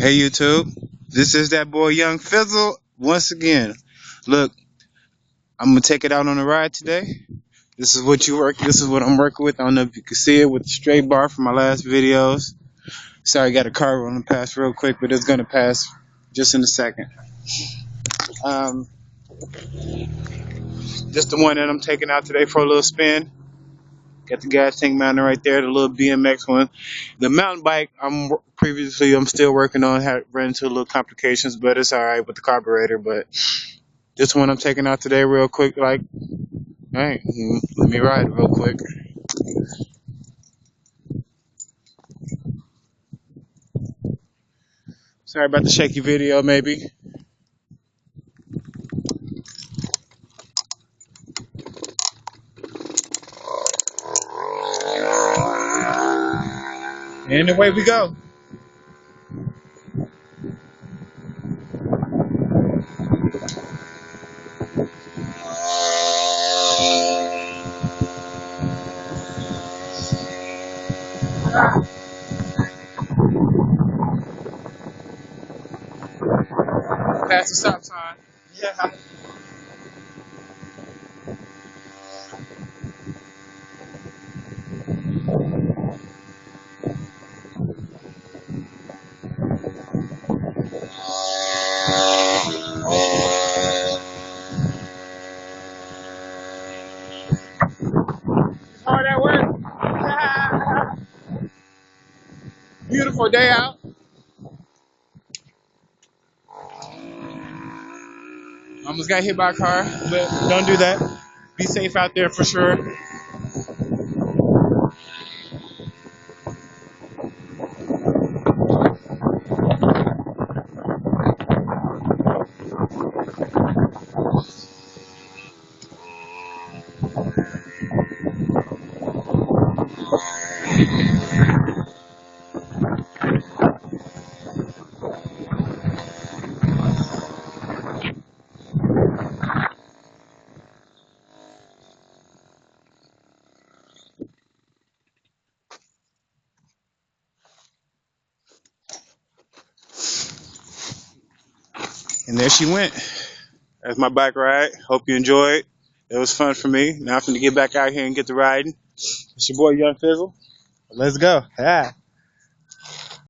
Hey YouTube, this is that boy Young Fizzle once again. Look, I'm gonna take it out on a ride today. This is what you work. This is what I'm working with. I don't know if you can see it with the straight bar from my last videos. Sorry, got a car on the pass real quick, but it's gonna pass just in a second. Um, just the one that I'm taking out today for a little spin. Got the gas tank mounted right there, the little BMX one. The mountain bike, I'm still working on. Ran into a little complications, but it's all right with the carburetor. But this one I'm taking out today real quick. Like, hey, let me ride it real quick. Sorry about the shaky video, maybe. And away we go. Past the stop sign. Yeah. Hard at work. Beautiful day out. Almost got hit by a car, but don't do that. Be safe out there for sure. And there she went. That's my bike ride. Hope you enjoyed. It was fun for me. Now I'm going to get back out here and get to riding. It's your boy Young Fizzle. Let's go. Yeah.